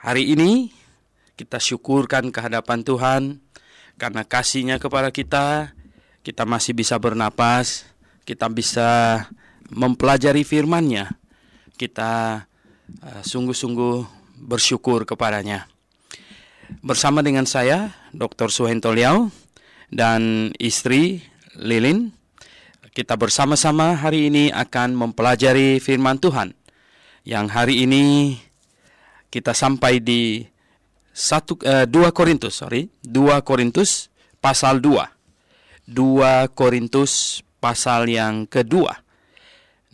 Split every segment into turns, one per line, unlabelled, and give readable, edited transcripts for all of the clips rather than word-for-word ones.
Hari ini kita syukurkan kehadapan Tuhan karena kasih-Nya kepada kita. Kita masih bisa bernapas, kita bisa mempelajari firman-Nya. Kita sungguh-sungguh bersyukur kepadanya. Bersama dengan saya, Dr. Suhento Liao, dan istri Lilin, kita bersama-sama hari ini akan mempelajari firman Tuhan. Yang hari ini kita sampai di 2 Korintus pasal 2. 2 Korintus pasal yang kedua.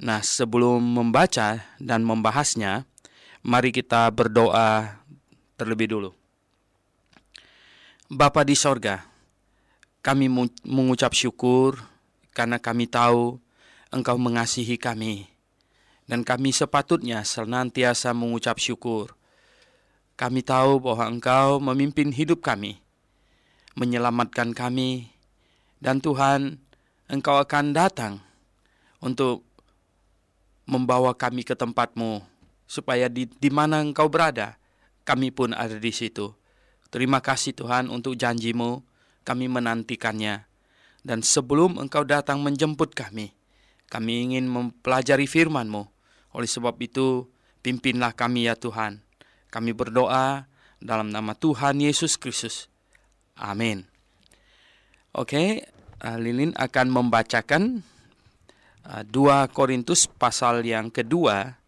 Nah, sebelum membaca dan membahasnya, mari kita berdoa terlebih dulu. Bapa di sorga, kami mengucap syukur karena kami tahu Engkau mengasihi kami. Dan kami sepatutnya senantiasa mengucap syukur. Kami tahu bahwa Engkau memimpin hidup kami, menyelamatkan kami. Dan Tuhan, Engkau akan datang untuk membawa kami ke tempat-Mu, supaya di mana Engkau berada, kami pun ada di situ. Terima kasih Tuhan untuk janji-Mu, kami menantikannya. Dan sebelum Engkau datang menjemput kami ingin mempelajari firman-Mu. Oleh sebab itu, pimpinlah kami ya Tuhan. Kami berdoa dalam nama Tuhan Yesus Kristus. Amin. Oke, Lilin akan membacakan 2 Korintus pasal yang kedua.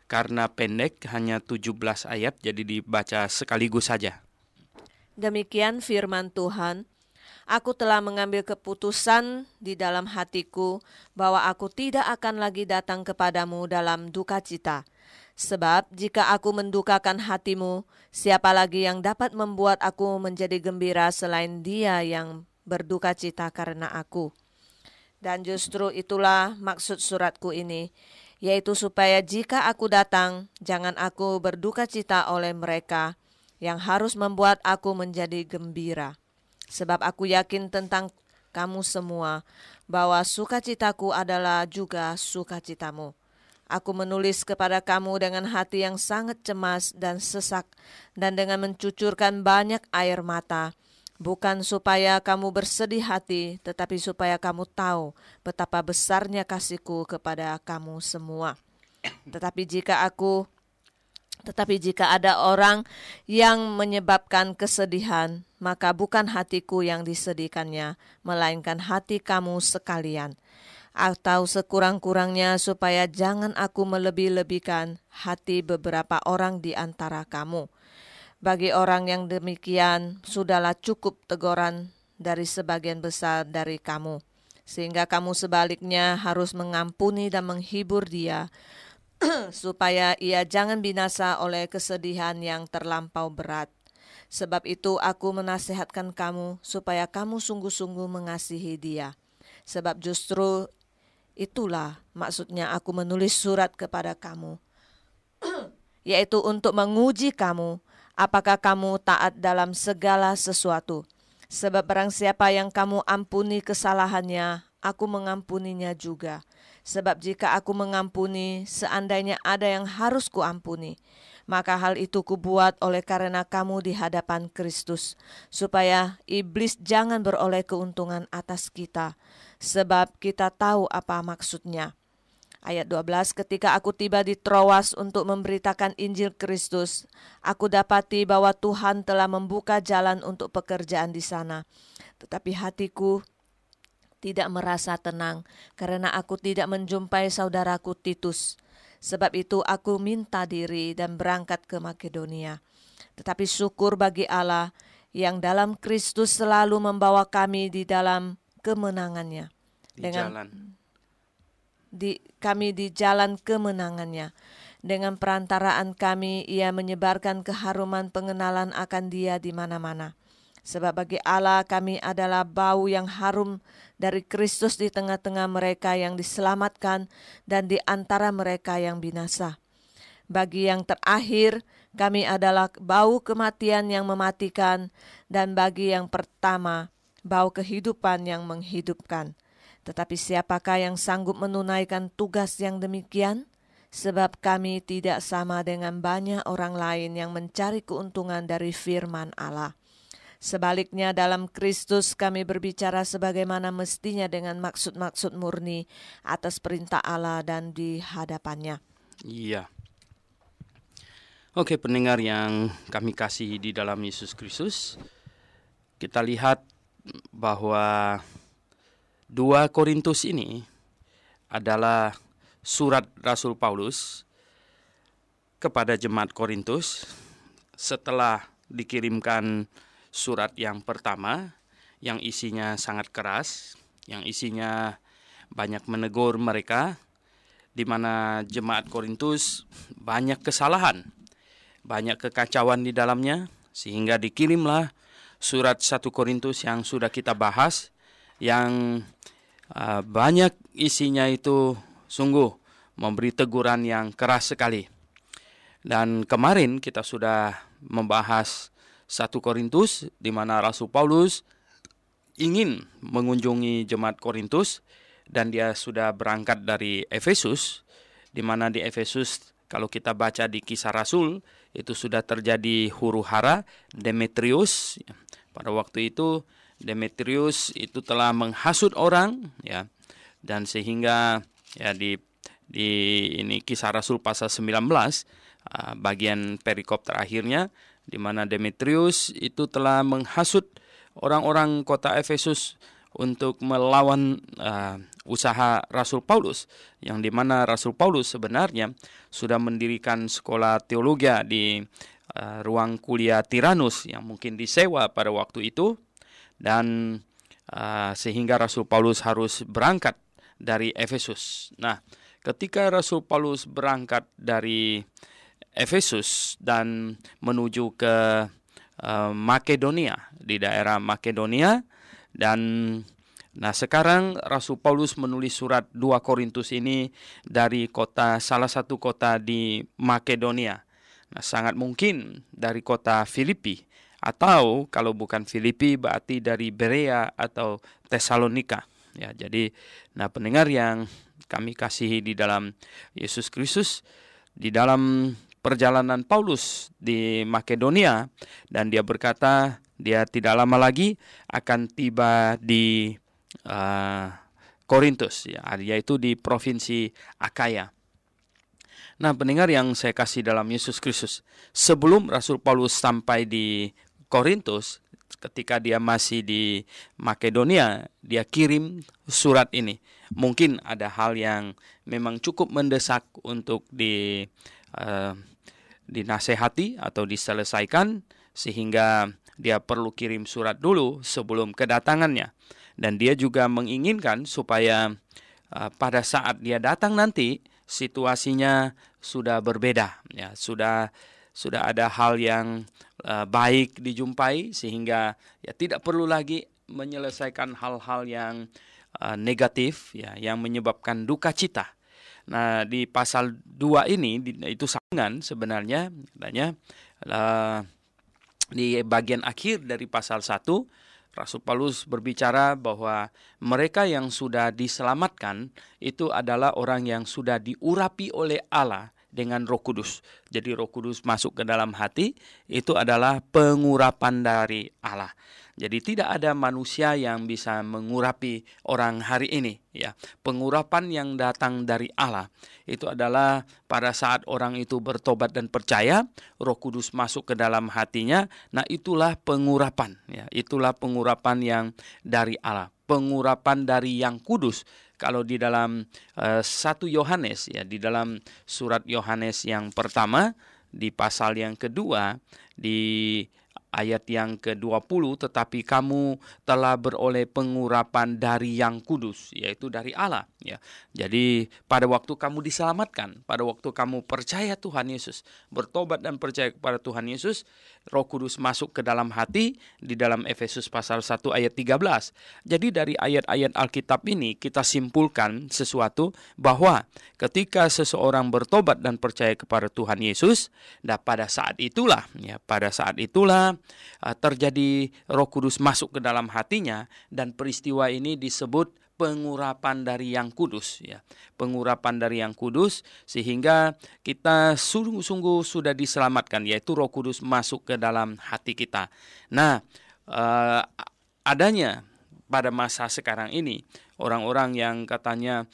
Karena pendek, hanya 17 ayat, jadi dibaca sekaligus saja.
Demikian firman Tuhan. Aku telah mengambil keputusan di dalam hatiku bahwa aku tidak akan lagi datang kepadamu dalam duka cita. Sebab jika aku mendukakan hatimu, siapa lagi yang dapat membuat aku menjadi gembira selain Dia yang berduka cita karena aku. Dan justru itulah maksud suratku ini, yaitu supaya jika aku datang, jangan aku berduka cita oleh mereka yang harus membuat aku menjadi gembira. Sebab aku yakin tentang kamu semua, bahwa sukacitaku adalah juga sukacitamu. Aku menulis kepada kamu dengan hati yang sangat cemas dan sesak, dan dengan mencucurkan banyak air mata, bukan supaya kamu bersedih hati, tetapi supaya kamu tahu betapa besarnya kasihku kepada kamu semua. Tetapi jika ada orang yang menyebabkan kesedihan, maka bukan hatiku yang disedihkannya, melainkan hati kamu sekalian. Atau sekurang-kurangnya supaya jangan aku melebih-lebihkan hati beberapa orang di antara kamu. Bagi orang yang demikian, sudahlah cukup teguran dari sebagian besar dari kamu, sehingga kamu sebaliknya harus mengampuni dan menghibur dia, supaya ia jangan binasa oleh kesedihan yang terlampau berat. Sebab itu aku menasihatkan kamu, supaya kamu sungguh-sungguh mengasihi dia. Sebab justru itulah maksudnya aku menulis surat kepada kamu, yaitu untuk menguji kamu, apakah kamu taat dalam segala sesuatu. Sebab barang siapa yang kamu ampuni kesalahannya, aku mengampuninya juga. Sebab jika aku mengampuni, seandainya ada yang harus kuampuni, maka hal itu kubuat oleh karena kamu di hadapan Kristus, supaya iblis jangan beroleh keuntungan atas kita. Sebab kita tahu apa maksudnya. Ayat 12, ketika aku tiba di Troas untuk memberitakan Injil Kristus, aku dapati bahwa Tuhan telah membuka jalan untuk pekerjaan di sana. Tetapi hatiku tidak merasa tenang, karena aku tidak menjumpai saudaraku Titus. Sebab itu aku minta diri dan berangkat ke Makedonia. Tetapi syukur bagi Allah yang dalam Kristus selalu membawa kami di dalam kemenangannya. Kami di jalan kemenangannya. Dengan perantaraan kami, ia menyebarkan keharuman pengenalan akan dia di mana-mana. Sebab bagi Allah kami adalah bau yang harum dari Kristus di tengah-tengah mereka yang diselamatkan dan di antara mereka yang binasa. Bagi yang terakhir, kami adalah bau kematian yang mematikan, dan bagi yang pertama, bau kehidupan yang menghidupkan. Tetapi siapakah yang sanggup menunaikan tugas yang demikian? sebab kami tidak sama dengan banyak orang lain yang mencari keuntungan dari firman Allah. Sebaliknya dalam Kristus kami berbicara sebagaimana mestinya dengan maksud-maksud murni atas perintah Allah dan di hadapannya.
Iya. Oke, pendengar yang kami kasihi di dalam Yesus Kristus, kita lihat bahwa 2 Korintus ini adalah surat Rasul Paulus kepada jemaat Korintus setelah dikirimkan surat yang pertama yang isinya sangat keras, yang isinya banyak menegur mereka, di mana jemaat Korintus banyak kesalahan, banyak kekacauan di dalamnya, sehingga dikirimlah surat 1 Korintus yang sudah kita bahas, yang banyak isinya itu sungguh memberi teguran yang keras sekali. Dan kemarin kita sudah membahas 1 Korintus, di mana Rasul Paulus ingin mengunjungi jemaat Korintus, dan dia sudah berangkat dari Efesus, di mana di Efesus kalau kita baca di Kisah Rasul, itu sudah terjadi huru-hara. Demetrius, pada waktu itu Demetrius itu telah menghasut orang, ya, dan sehingga ya di ini Kisah Rasul pasal 19, bagian perikop terakhirnya, di mana Demetrius itu telah menghasut orang-orang kota Efesus untuk melawan usaha Rasul Paulus, yang di mana Rasul Paulus sebenarnya sudah mendirikan sekolah teologi di ruang kuliah Tiranus yang mungkin disewa pada waktu itu, dan sehingga Rasul Paulus harus berangkat dari Efesus. Nah, ketika Rasul Paulus berangkat dari Efesus dan menuju ke Makedonia, di daerah Makedonia, dan sekarang Rasul Paulus menulis surat 2 Korintus ini dari salah satu kota di Makedonia. Sangat mungkin dari kota Filipi, atau kalau bukan Filipi berarti dari Berea atau Tesalonika. Ya, jadi pendengar yang kami kasihi di dalam Yesus Kristus, di dalam perjalanan Paulus di Makedonia, dan dia berkata dia tidak lama lagi akan tiba di Korintus, ya, yaitu di provinsi Akaya. Nah, pendengar yang saya kasih dalam Yesus Kristus, sebelum Rasul Paulus sampai di Korintus, ketika dia masih di Makedonia, dia kirim surat ini. Mungkin ada hal yang memang cukup mendesak untuk dinasehati atau diselesaikan, sehingga dia perlu kirim surat dulu sebelum kedatangannya. Dan dia juga menginginkan supaya pada saat dia datang nanti, situasinya sudah berbeda, ya, sudah ada hal yang baik dijumpai, sehingga ya tidak perlu lagi menyelesaikan hal-hal yang negatif, ya, yang menyebabkan duka cita. Nah, di pasal 2 ini itu sambungan sebenarnya, di bagian akhir dari pasal 1, Rasul Paulus berbicara bahwa mereka yang sudah diselamatkan itu adalah orang yang sudah diurapi oleh Allah dengan Roh Kudus. Jadi Roh Kudus masuk ke dalam hati, itu adalah pengurapan dari Allah. Jadi tidak ada manusia yang bisa mengurapi orang hari ini, ya. Pengurapan yang datang dari Allah itu adalah pada saat orang itu bertobat dan percaya, Roh Kudus masuk ke dalam hatinya. Nah, itulah pengurapan, ya. Itulah pengurapan yang dari Allah, pengurapan dari Yang Kudus. Kalau di dalam 1 Yohanes, ya, di dalam surat Yohanes yang pertama, di pasal yang kedua, di ayat yang ke-20, tetapi kamu telah beroleh pengurapan dari Yang Kudus, yaitu dari Allah, ya. Jadi pada waktu kamu diselamatkan, pada waktu kamu percaya Tuhan Yesus, bertobat dan percaya kepada Tuhan Yesus, Roh Kudus masuk ke dalam hati, di dalam Efesus pasal 1 ayat 13. Jadi dari ayat-ayat Alkitab ini kita simpulkan sesuatu, bahwa ketika seseorang bertobat dan percaya kepada Tuhan Yesus, dan pada saat itulah terjadi Roh Kudus masuk ke dalam hatinya, dan peristiwa ini disebut pengurapan dari Yang Kudus, ya. Pengurapan dari Yang Kudus, sehingga kita sungguh-sungguh sudah diselamatkan, yaitu Roh Kudus masuk ke dalam hati kita. Nah, adanya pada masa sekarang ini orang-orang yang katanya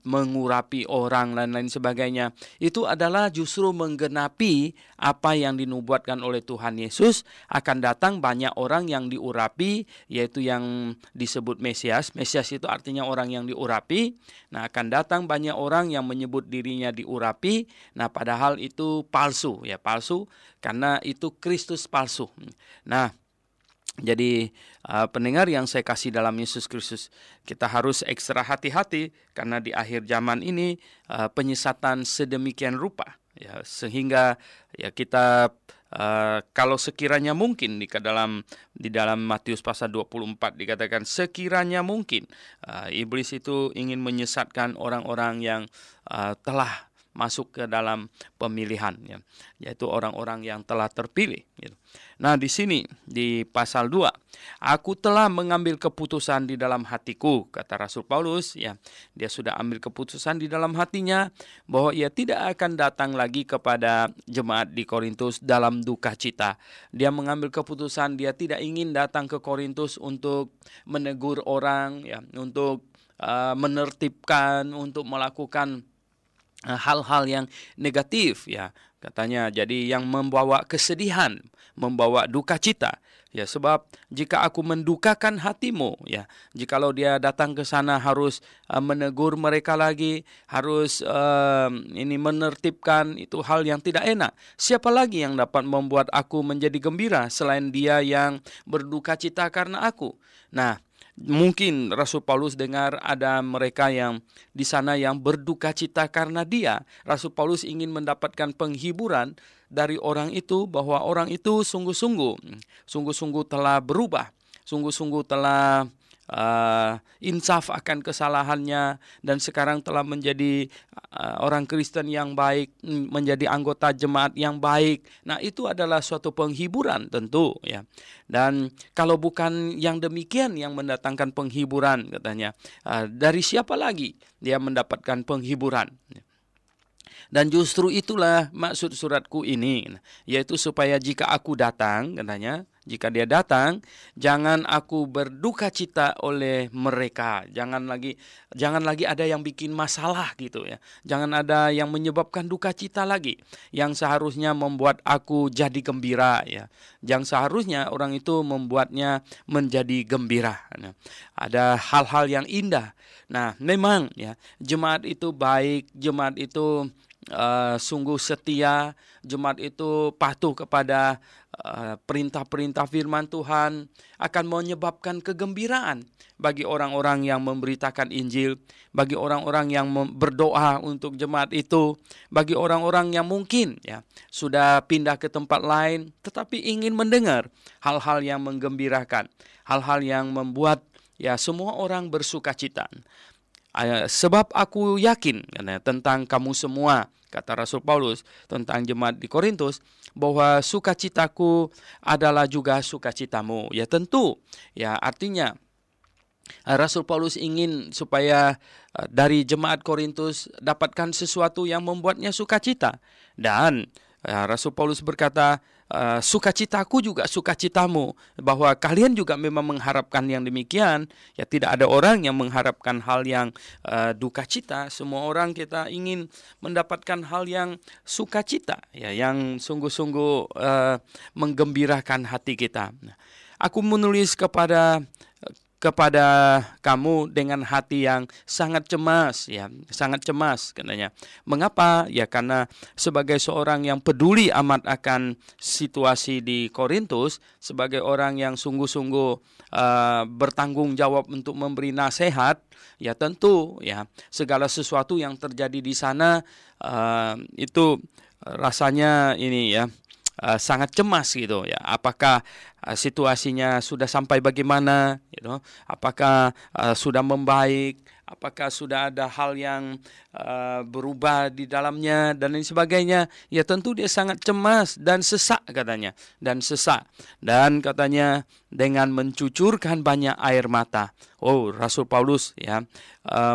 mengurapi orang dan lain sebagainya, itu adalah justru menggenapi apa yang dinubuatkan oleh Tuhan Yesus. Akan datang banyak orang yang diurapi, yaitu yang disebut Mesias. Mesias itu artinya orang yang diurapi. Nah, akan datang banyak orang yang menyebut dirinya diurapi. Nah, padahal itu palsu, ya, palsu, karena itu Kristus palsu. Nah, jadi pendengar yang saya kasih dalam Yesus Kristus, kita harus ekstra hati-hati karena di akhir zaman ini penyesatan sedemikian rupa, ya, sehingga ya kita kalau sekiranya mungkin di dalam Matius pasal 24 dikatakan sekiranya mungkin iblis itu ingin menyesatkan orang-orang yang telah masuk ke dalam pemilihan, ya, yaitu orang-orang yang telah terpilih, gitu. Nah, di sini di pasal 2, aku telah mengambil keputusan di dalam hatiku, kata Rasul Paulus, ya. Dia sudah ambil keputusan di dalam hatinya bahwa ia tidak akan datang lagi kepada jemaat di Korintus dalam duka cita. Dia mengambil keputusan dia tidak ingin datang ke Korintus untuk menegur orang, ya, untuk menertibkan, untuk melakukan hal-hal yang negatif, ya, katanya. Jadi yang membawa kesedihan, membawa duka cita, ya, sebab jika aku mendukakan hatimu, ya, jikalau dia datang ke sana harus menegur mereka lagi, harus ini menertibkan, itu hal yang tidak enak. Siapa lagi yang dapat membuat aku menjadi gembira selain dia yang berduka cita karena aku? Nah, mungkin Rasul Paulus dengar ada mereka yang di sana yang berduka cita karena dia. Rasul Paulus ingin mendapatkan penghiburan dari orang itu, bahwa orang itu sungguh-sungguh telah berubah, sungguh-sungguh telah insaf akan kesalahannya, dan sekarang telah menjadi orang Kristen yang baik, menjadi anggota jemaat yang baik. Nah, itu adalah suatu penghiburan tentu, ya. Dan kalau bukan yang demikian yang mendatangkan penghiburan, katanya, dari siapa lagi dia mendapatkan penghiburan? Dan justru itulah maksud suratku ini, yaitu supaya jika aku datang, katanya, jika dia datang, jangan aku berduka cita oleh mereka. Jangan lagi ada yang bikin masalah, gitu, ya. Jangan ada yang menyebabkan duka cita lagi, yang seharusnya membuat aku jadi gembira, ya. Yang seharusnya orang itu membuatnya menjadi gembira. Nah, ada hal-hal yang indah. Nah, memang, ya, jemaat itu baik, jemaat itu sungguh setia, jemaat itu patuh kepada perintah-perintah firman Tuhan, akan menyebabkan kegembiraan bagi orang-orang yang memberitakan Injil, bagi orang-orang yang berdoa untuk jemaat itu, bagi orang-orang yang mungkin, ya, sudah pindah ke tempat lain tetapi ingin mendengar hal-hal yang menggembirakan, hal-hal yang membuat, ya, semua orang bersukacita. Sebab aku yakin, tentang kamu semua, kata Rasul Paulus tentang jemaat di Korintus, bahwa sukacitaku adalah juga sukacitamu. Ya, tentu, ya, artinya Rasul Paulus ingin supaya dari jemaat Korintus dapatkan sesuatu yang membuatnya sukacita. Dan Rasul Paulus berkata, sukacitaku juga sukacitamu, bahwa kalian juga memang mengharapkan yang demikian. Ya, tidak ada orang yang mengharapkan hal yang duka cita. Semua orang kita ingin mendapatkan hal yang sukacita, ya, yang sungguh-sungguh menggembirakan hati kita. Aku menulis kepada kamu dengan hati yang sangat cemas, ya, sangat cemas, katanya. Mengapa? Ya, karena sebagai seorang yang peduli amat akan situasi di Korintus, sebagai orang yang sungguh-sungguh bertanggung jawab untuk memberi nasihat, ya, tentu, ya, segala sesuatu yang terjadi di sana itu rasanya ini, ya, sangat cemas, gitu, ya. Apakah situasinya sudah sampai bagaimana, gitu? Apakah sudah membaik apakah sudah ada hal yang berubah di dalamnya dan lain sebagainya. Ya tentu dia sangat cemas dan sesak katanya, dan katanya dengan mencucurkan banyak air mata. Oh, Rasul Paulus ya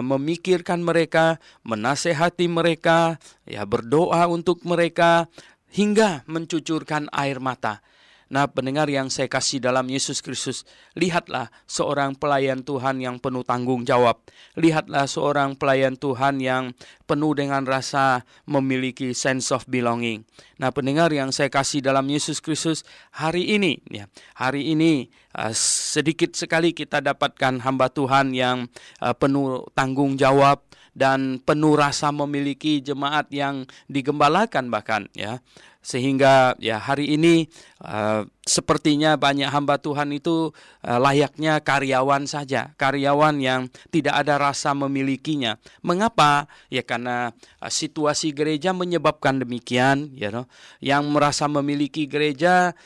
memikirkan mereka, menasehati mereka, ya berdoa untuk mereka hingga mencucurkan air mata. Nah, pendengar yang saya kasih dalam Yesus Kristus, lihatlah seorang pelayan Tuhan yang penuh tanggung jawab. Lihatlah seorang pelayan Tuhan yang penuh dengan rasa memiliki sense of belonging. Nah, pendengar yang saya kasih dalam Yesus Kristus, hari ini sedikit sekali kita dapatkan hamba Tuhan yang penuh tanggung jawab dan penuh rasa memiliki jemaat yang digembalakan bahkan ya. Sehingga ya hari ini sepertinya banyak hamba Tuhan itu layaknya karyawan saja, karyawan yang tidak ada rasa memilikinya. Mengapa? Ya karena situasi gereja menyebabkan demikian, ya, yang merasa memiliki gereja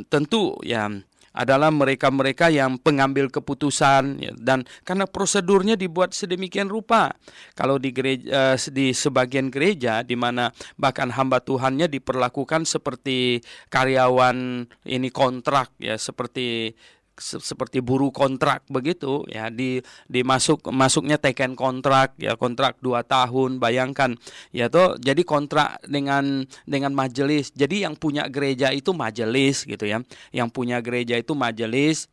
tentu ya adalah mereka-mereka yang pengambil keputusan ya, dan karena prosedurnya dibuat sedemikian rupa. Kalau di gereja, di sebagian gereja di mana bahkan hamba Tuhannya diperlakukan seperti karyawan ini kontrak ya, seperti buruh kontrak begitu ya, masuknya taken kontrak ya, kontrak 2 tahun, bayangkan ya toh, jadi kontrak dengan majelis. Jadi yang punya gereja itu majelis gitu ya,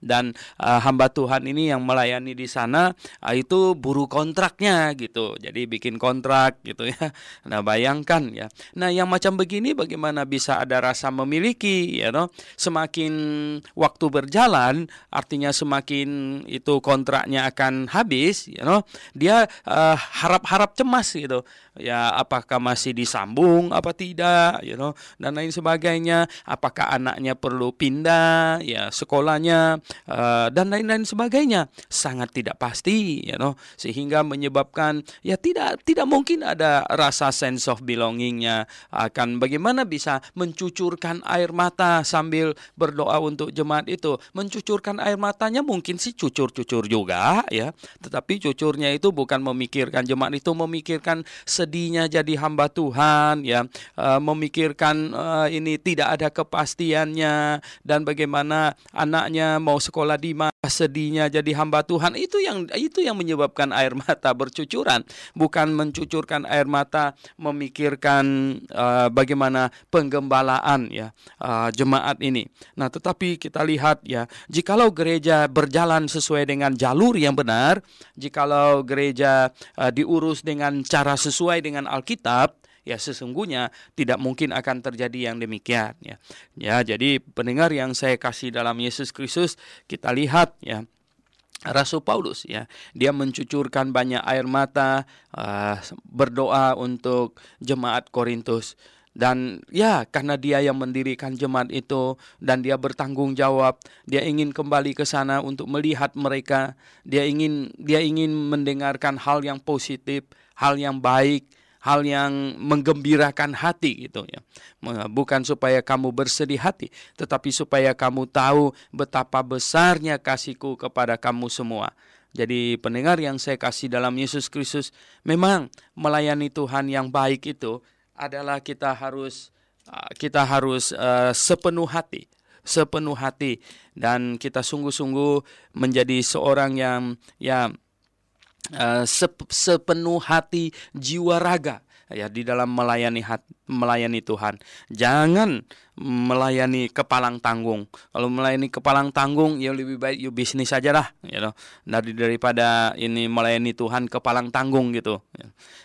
dan hamba Tuhan ini yang melayani di sana itu buruh kontraknya gitu, jadi bikin kontrak gitu ya. Nah bayangkan ya, nah yang macam begini bagaimana bisa ada rasa memiliki ya toh. Semakin waktu berjalan, artinya semakin itu kontraknya akan habis, dia harap-harap cemas gitu. Ya apakah masih disambung apa tidak, dan lain sebagainya. Apakah anaknya perlu pindah ya sekolahnya dan lain-lain sebagainya. Sangat tidak pasti, sehingga menyebabkan ya tidak mungkin ada rasa sense of belongingnya. Akan bagaimana bisa mencucurkan air mata sambil berdoa untuk jemaat itu. Mencucurkan air matanya mungkin sih cucur-cucur juga ya, tetapi cucurnya itu bukan memikirkan jemaat itu, memikirkan sedihnya jadi hamba Tuhan ya, memikirkan ini tidak ada kepastiannya dan bagaimana anaknya mau sekolah di mana, sedihnya jadi hamba Tuhan. Itu yang menyebabkan air mata bercucuran, bukan mencucurkan air mata memikirkan bagaimana penggembalaan ya jemaat ini. Nah, tetapi kita lihat ya, jikalau gereja berjalan sesuai dengan jalur yang benar, jikalau gereja diurus dengan cara sesuai dengan Alkitab, ya sesungguhnya tidak mungkin akan terjadi yang demikian ya. Ya, jadi pendengar yang saya kasih dalam Yesus Kristus, kita lihat ya, Rasul Paulus ya, dia mencucurkan banyak air mata berdoa untuk jemaat Korintus. Dan ya karena dia yang mendirikan jemaat itu dan dia bertanggung jawab, dia ingin kembali ke sana untuk melihat mereka. Dia ingin mendengarkan hal yang positif, hal yang baik, hal yang menggembirakan hati gitu ya. Bukan supaya kamu bersedih hati, tetapi supaya kamu tahu betapa besarnya kasihku kepada kamu semua. Jadi pendengar yang saya kasih dalam Yesus Kristus, memang melayani Tuhan yang baik itu adalah kita harus sepenuh hati dan kita sungguh-sungguh menjadi seorang yang sepenuh hati jiwa raga ya di dalam melayani Tuhan. Jangan melayani kepalang tanggung. Kalau melayani kepalang tanggung ya lebih baik you bisnis saja lah, daripada ini melayani Tuhan kepalang tanggung gitu.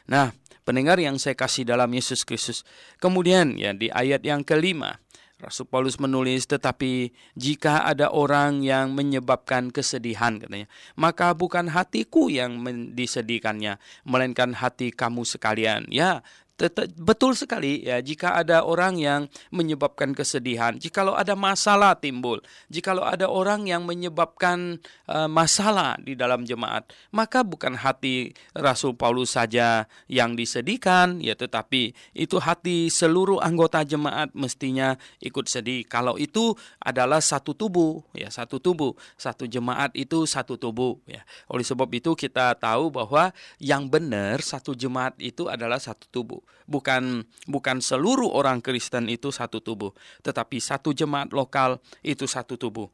Nah, pendengar yang saya kasih dalam Yesus Kristus. Kemudian ya di ayat yang ke-5, Rasul Paulus menulis, tetapi jika ada orang yang menyebabkan kesedihan katanya, maka bukan hatiku yang disedihkannya, melainkan hati kamu sekalian. Ya, Betul sekali ya, jika ada orang yang menyebabkan kesedihan, jikalau ada masalah timbul, jikalau ada orang yang menyebabkan masalah di dalam jemaat, maka bukan hati Rasul Paulus saja yang disedihkan ya, tetapi itu hati seluruh anggota jemaat mestinya ikut sedih. Kalau itu adalah satu tubuh ya, satu tubuh, satu jemaat itu satu tubuh ya. Oleh sebab itu kita tahu bahwa yang benar satu jemaat itu adalah satu tubuh. Bukan seluruh orang Kristen itu satu tubuh, tetapi satu jemaat lokal itu satu tubuh.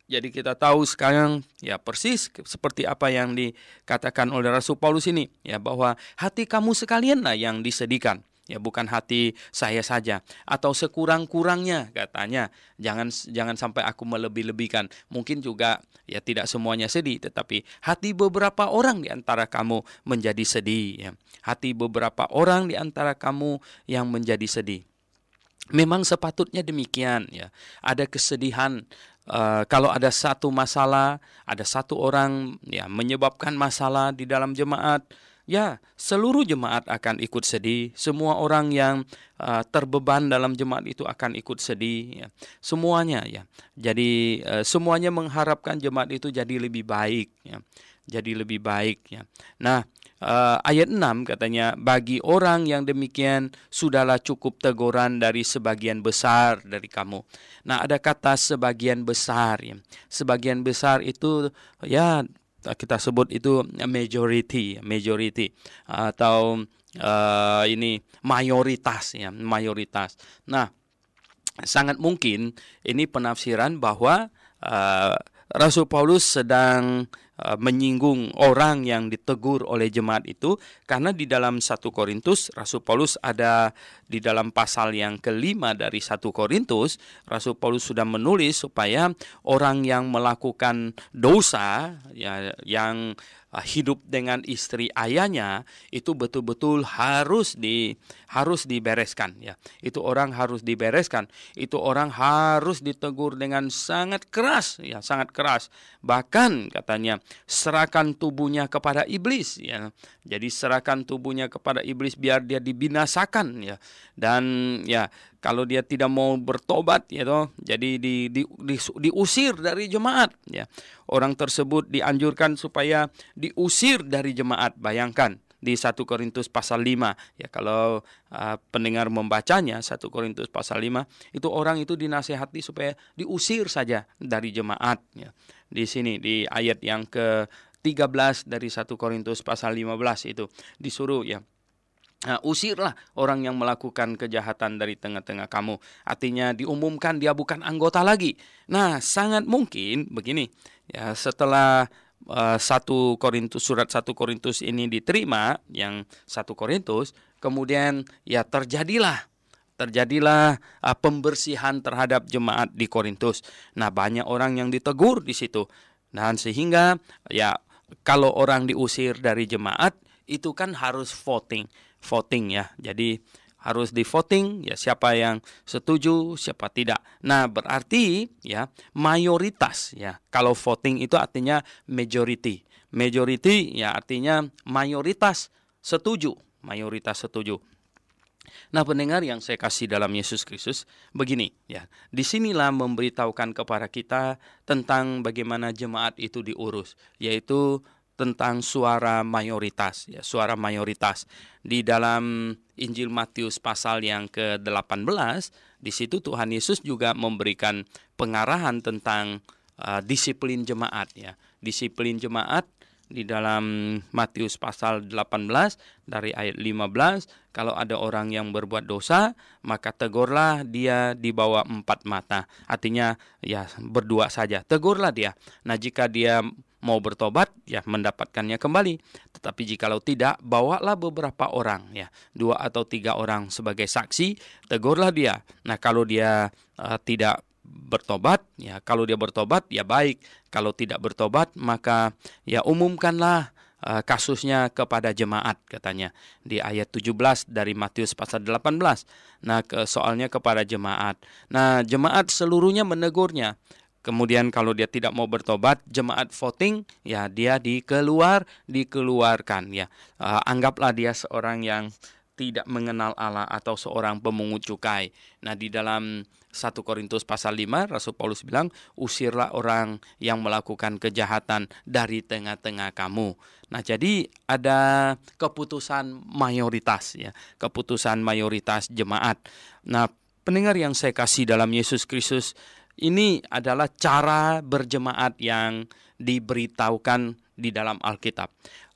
Jadi kita tahu sekarang ya persis seperti apa yang dikatakan oleh Rasul Paulus ini ya, bahwa hati kamu sekalianlah yang disedihkan. Ya, bukan hati saya saja, atau sekurang-kurangnya katanya. Jangan sampai aku melebih-lebihkan. Mungkin juga ya tidak semuanya sedih, tetapi hati beberapa orang di antara kamu menjadi sedih ya. Hati beberapa orang di antara kamu yang menjadi sedih. Memang sepatutnya demikian ya. Ada kesedihan kalau ada satu masalah, ada satu orang ya menyebabkan masalah di dalam jemaat, ya seluruh jemaat akan ikut sedih. Semua orang yang terbeban dalam jemaat itu akan ikut sedih ya. Semuanya ya. Jadi semuanya mengharapkan jemaat itu jadi lebih baik ya. Jadi lebih baik ya. Nah, ayat 6 katanya, bagi orang yang demikian sudahlah cukup teguran dari sebagian besar dari kamu. Nah, ada kata sebagian besar ya. Sebagian besar itu ya kita sebut itu majority atau ini mayoritas ya, mayoritas. Nah, sangat mungkin ini penafsiran bahwa Rasul Paulus sedang menyinggung orang yang ditegur oleh jemaat itu, karena di dalam 1 Korintus Rasul Paulus ada di dalam pasal yang kelima dari 1 Korintus, Rasul Paulus sudah menulis supaya orang yang melakukan dosa ya, yang hidup dengan istri ayahnya itu betul-betul harus dibereskan ya. Itu orang harus dibereskan. Itu orang harus ditegur dengan sangat keras ya, sangat keras. Bahkan katanya serahkan tubuhnya kepada iblis ya. Jadi serahkan tubuhnya kepada iblis biar dia dibinasakan ya. Dan ya kalau dia tidak mau bertobat ya toh, jadi diusir dari jemaat ya. Orang tersebut dianjurkan supaya diusir dari jemaat. Bayangkan di 1 Korintus pasal 5 ya, kalau pendengar membacanya 1 Korintus pasal 5 itu orang itu dinasihati supaya diusir saja dari jemaat ya. Di sini di ayat yang ke-13 dari 1 Korintus pasal 15 itu disuruh ya, usirlah orang yang melakukan kejahatan dari tengah-tengah kamu. Artinya diumumkan dia bukan anggota lagi. Nah, sangat mungkin begini ya, setelah surat 1 Korintus ini diterima, yang 1 Korintus, kemudian ya terjadilah pembersihan terhadap jemaat di Korintus. Nah, banyak orang yang ditegur di situ. Dan sehingga ya kalau orang diusir dari jemaat itu kan harus voting ya. Jadi harus di voting ya, siapa yang setuju, siapa tidak. Nah, berarti ya mayoritas ya. Kalau voting itu artinya majority. Majority ya artinya mayoritas setuju. Nah, pendengar yang saya kasih dalam Yesus Kristus, begini ya. Disinilah memberitahukan kepada kita tentang bagaimana jemaat itu diurus, yaitu tentang suara mayoritas ya, suara mayoritas. Di dalam Injil Matius pasal yang ke-18, di situ Tuhan Yesus juga memberikan pengarahan tentang disiplin jemaat ya. Disiplin jemaat di dalam Matius pasal 18 dari ayat 15, kalau ada orang yang berbuat dosa, maka tegurlah dia di bawah 4 mata. Artinya ya berdua saja, tegurlah dia. Nah, jika dia mau bertobat, ya mendapatkannya kembali. Tetapi jikalau tidak, bawalah beberapa orang ya, 2 atau 3 orang sebagai saksi, tegurlah dia. Nah, kalau dia tidak bertobat, ya kalau dia bertobat ya baik. Kalau tidak bertobat, maka ya umumkanlah kasusnya kepada jemaat, katanya di ayat 17 dari Matius pasal 18. Nah, soalnya kepada jemaat. Nah, jemaat seluruhnya menegurnya. Kemudian kalau dia tidak mau bertobat, jemaat voting, ya dia dikeluarkan ya. Anggaplah dia seorang yang tidak mengenal Allah atau seorang pemungut cukai. Nah, di dalam 1 Korintus pasal 5, Rasul Paulus bilang, usirlah orang yang melakukan kejahatan dari tengah-tengah kamu. Nah, jadi ada keputusan mayoritas ya, keputusan mayoritas jemaat. Nah, pendengar yang saya kasih dalam Yesus Kristus, ini adalah cara berjemaat yang diberitahukan di dalam Alkitab.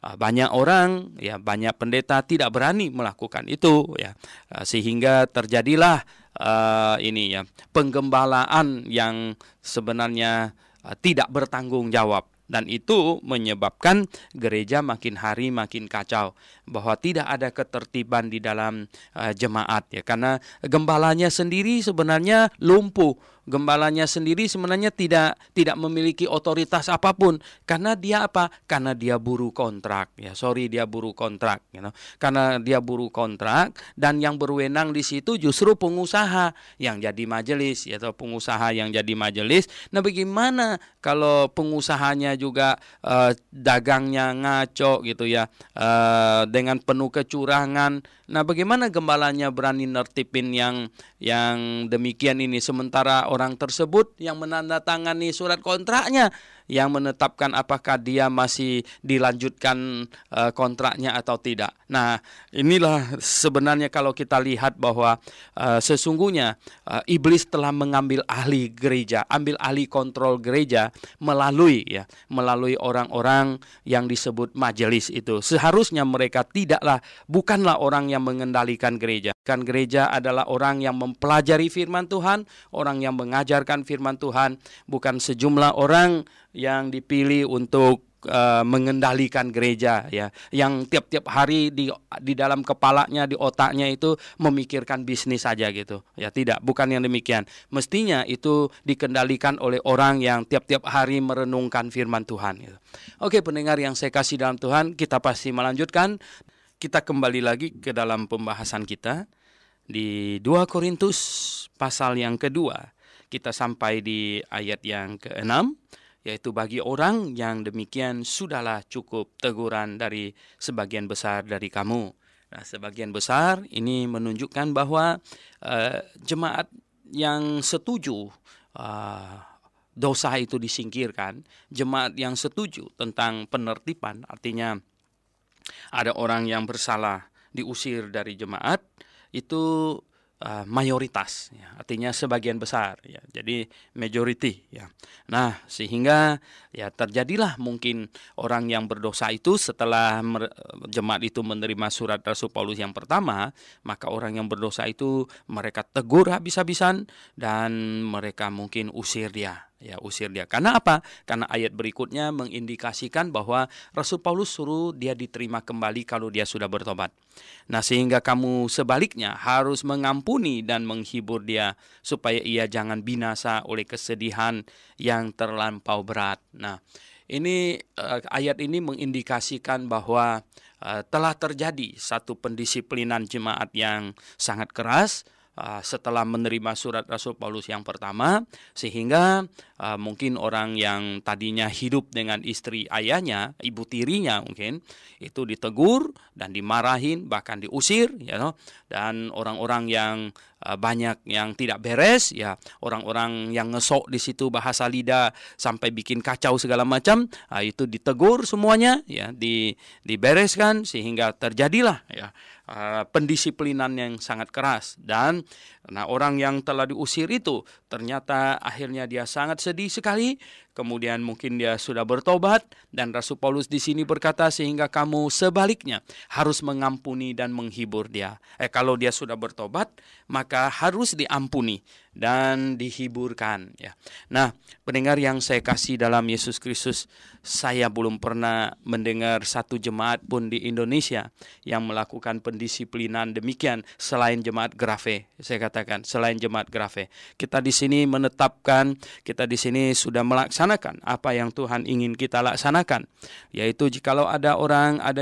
Banyak orang, ya banyak pendeta tidak berani melakukan itu, ya sehingga terjadilah ini ya penggembalaan yang sebenarnya tidak bertanggung jawab. Dan itu menyebabkan gereja makin hari makin kacau, bahwa tidak ada ketertiban di dalam jemaat ya, karena gembalanya sendiri sebenarnya lumpuh. Gembalanya sendiri sebenarnya tidak memiliki otoritas apapun, karena dia apa? Karena dia buruh kontrak ya. Dia buruh kontrak, Karena dia buruh kontrak, dan yang berwenang di situ justru pengusaha yang jadi majelis ya, atau pengusaha yang jadi majelis. Nah, bagaimana kalau pengusahanya juga dagangnya ngaco gitu ya, dengan penuh kecurangan? Nah, bagaimana gembalanya berani nertipin yang demikian ini, sementara orang tersebut yang menandatangani surat kontraknya yang menetapkan apakah dia masih dilanjutkan kontraknya atau tidak. Nah, inilah sebenarnya kalau kita lihat bahwa sesungguhnya iblis telah mengambil alih gereja, ambil alih kontrol gereja melalui orang-orang yang disebut majelis itu. Seharusnya mereka bukanlah orang yang mengendalikan gereja. Kan gereja adalah orang yang mempelajari firman Tuhan, orang yang mengajarkan firman Tuhan, bukan sejumlah orang yang dipilih untuk mengendalikan gereja ya, yang tiap-tiap hari di dalam kepalanya, di otaknya itu memikirkan bisnis saja gitu ya. Tidak, bukan yang demikian. Mestinya itu dikendalikan oleh orang yang tiap-tiap hari merenungkan firman Tuhan gitu. Oke, pendengar yang saya kasih dalam Tuhan, kita pasti melanjutkan. Kita kembali lagi ke dalam pembahasan kita di 2 Korintus pasal yang kedua. Kita sampai di ayat yang ke-6, yaitu bagi orang yang demikian sudahlah cukup teguran dari sebagian besar dari kamu. Nah, sebagian besar ini menunjukkan bahwa jemaat yang setuju dosa itu disingkirkan, jemaat yang setuju tentang penertiban, artinya ada orang yang bersalah diusir dari jemaat, itu mayoritas ya, artinya sebagian besar ya, jadi majority ya. Nah, sehingga ya terjadilah mungkin orang yang berdosa itu setelah jemaat itu menerima surat Rasul Paulus yang pertama, maka orang yang berdosa itu mereka tegur habis-habisan dan mereka mungkin usir dia. Karena apa? Karena ayat berikutnya mengindikasikan bahwa Rasul Paulus suruh dia diterima kembali kalau dia sudah bertobat. Nah, sehingga kamu sebaliknya harus mengampuni dan menghibur dia supaya ia jangan binasa oleh kesedihan yang terlampau berat. Nah, ini ayat ini mengindikasikan bahwa telah terjadi satu pendisiplinan jemaat yang sangat keras setelah menerima surat Rasul Paulus yang pertama, sehingga mungkin orang yang tadinya hidup dengan istri ayahnya, ibu tirinya mungkin, itu ditegur dan dimarahin, bahkan diusir, dan orang-orang yang banyak yang tidak beres, ya orang-orang yang ngesok di situ bahasa lidah sampai bikin kacau segala macam, itu ditegur semuanya, ya dibereskan, sehingga terjadilah ya pendisiplinan yang sangat keras. Dan orang yang telah diusir itu ternyata akhirnya dia sangat sedih sekali. Kemudian mungkin dia sudah bertobat, dan Rasul Paulus di sini berkata, sehingga kamu sebaliknya harus mengampuni dan menghibur dia. Kalau dia sudah bertobat, maka harus diampuni dan dihiburkan ya. Nah, pendengar yang saya kasih dalam Yesus Kristus, saya belum pernah mendengar satu jemaat pun di Indonesia yang melakukan pendisiplinan demikian selain jemaat Grafe. Saya katakan selain jemaat Grafe. Kita di sini menetapkan, kita di sini sudah melaksanakan apa yang Tuhan ingin kita laksanakan, yaitu jikalau ada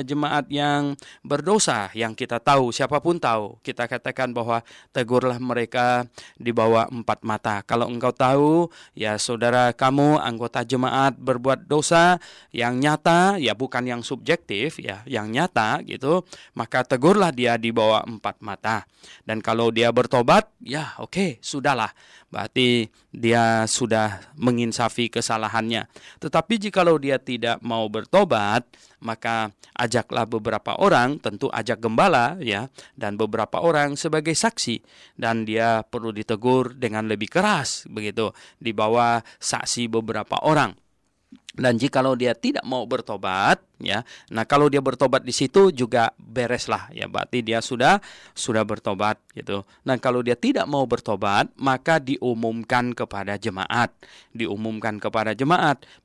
jemaat yang berdosa yang kita tahu, siapapun tahu, kita katakan bahwa tegurlah mereka di bawah bawah 4 mata. Kalau engkau tahu, ya saudara kamu anggota jemaat berbuat dosa yang nyata, ya bukan yang subjektif, ya yang nyata gitu, maka tegurlah dia di bawah 4 mata. Dan kalau dia bertobat, ya oke, sudahlah. Berarti dia sudah menginsafi kesalahannya. Tetapi jikalau dia tidak mau bertobat, maka ajaklah beberapa orang, tentu ajak gembala ya, dan beberapa orang sebagai saksi, dan dia perlu ditegur dengan lebih keras begitu di bawah saksi beberapa orang. Dan jikalau dia tidak mau bertobat, ya, nah kalau dia bertobat di situ juga bereslah, ya, berarti dia sudah bertobat, gitu. Nah kalau dia tidak mau bertobat, maka diumumkan kepada jemaat,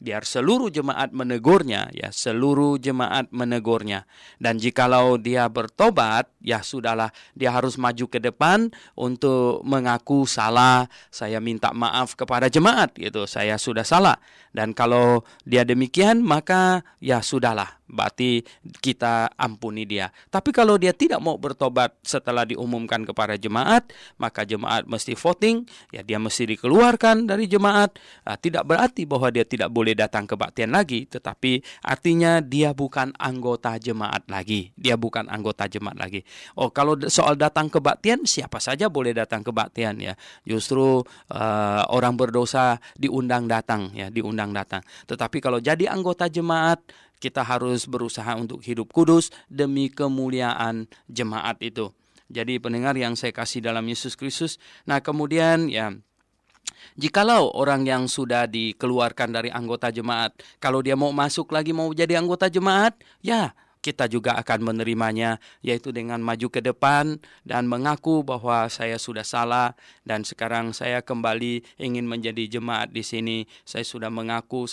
biar seluruh jemaat menegurnya, ya, seluruh jemaat menegurnya. Dan jikalau dia bertobat, ya sudahlah, dia harus maju ke depan untuk mengaku salah, saya minta maaf kepada jemaat, gitu, saya sudah salah. Dan kalau dia demikian, maka ya sudahlah, berarti kita ampuni dia. Tapi kalau dia tidak mau bertobat setelah diumumkan kepada jemaat, maka jemaat mesti voting, ya dia mesti dikeluarkan dari jemaat. Tidak berarti bahwa dia tidak boleh datang kebaktian lagi, tetapi artinya dia bukan anggota jemaat lagi. Oh, kalau soal datang kebaktian, siapa saja boleh datang kebaktian, ya. Justru orang berdosa diundang datang. Tetapi kalau jadi anggota jemaat, kita harus berusaha untuk hidup kudus demi kemuliaan jemaat itu. Jadi pendengar yang saya kasih dalam Yesus Kristus, nah kemudian ya, jikalau orang yang sudah dikeluarkan dari anggota jemaat, kalau dia mau masuk lagi, mau jadi anggota jemaat, ya kita juga akan menerimanya, yaitu dengan maju ke depan dan mengaku bahwa saya sudah salah dan sekarang saya kembali ingin menjadi jemaat di sini. Saya sudah mengaku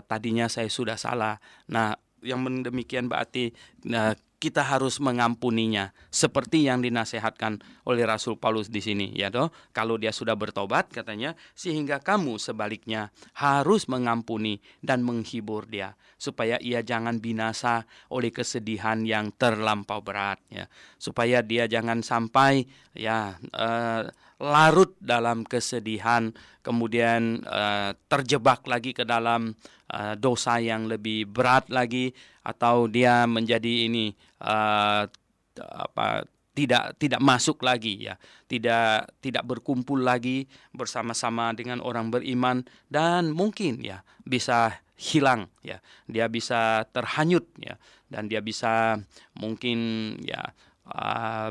tadinya saya sudah salah. Nah, yang demikian berarti kita harus mengampuninya seperti yang dinasihatkan oleh Rasul Paulus di sini, ya toh. Kalau dia sudah bertobat, katanya, sehingga kamu sebaliknya harus mengampuni dan menghibur dia supaya ia jangan binasa oleh kesedihan yang terlampau berat, ya. Supaya dia jangan sampai larut dalam kesedihan, kemudian terjebak lagi ke dalam dosa yang lebih berat lagi, atau dia menjadi tidak masuk lagi, ya, tidak berkumpul lagi bersama-sama dengan orang beriman, dan mungkin ya bisa hilang, ya, dia bisa terhanyut, ya, dan dia bisa mungkin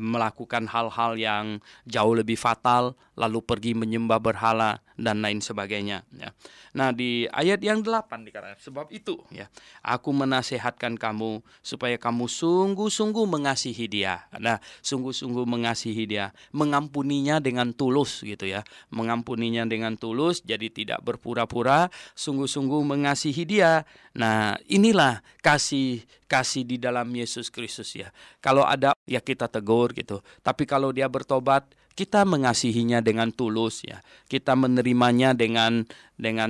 melakukan hal-hal yang jauh lebih fatal, lalu pergi menyembah berhala dan lain sebagainya, ya. Nah, di ayat yang 8 dikatakan, sebab itu, ya, aku menasihatkan kamu supaya kamu sungguh-sungguh mengasihi dia. Nah, sungguh-sungguh mengasihi dia, mengampuninya dengan tulus, gitu ya. Mengampuninya dengan tulus, jadi tidak berpura-pura, sungguh-sungguh mengasihi dia. Nah, inilah kasih di dalam Yesus Kristus, ya. Kalau ada, ya kita tegur gitu. Tapi kalau dia bertobat, kita mengasihinya dengan tulus, ya. Kita menerimanya dengan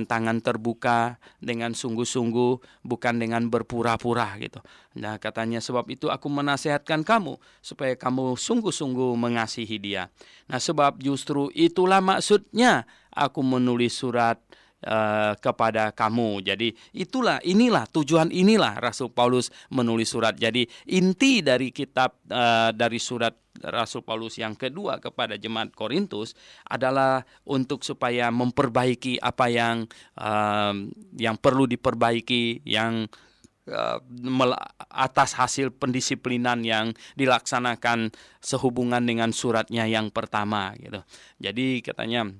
tangan terbuka, dengan sungguh-sungguh, bukan dengan berpura-pura gitu. Nah, katanya, sebab itu aku menasihatkan kamu supaya kamu sungguh-sungguh mengasihi dia. Nah, sebab justru itulah maksudnya aku menulis surat kepada kamu. Jadi tujuan inilah Rasul Paulus menulis surat. Jadi inti dari kitab dari surat Rasul Paulus yang kedua kepada jemaat Korintus adalah untuk supaya memperbaiki apa yang perlu diperbaiki, yang atas hasil pendisiplinan yang dilaksanakan sehubungan dengan suratnya yang pertama, gitu. Jadi katanya,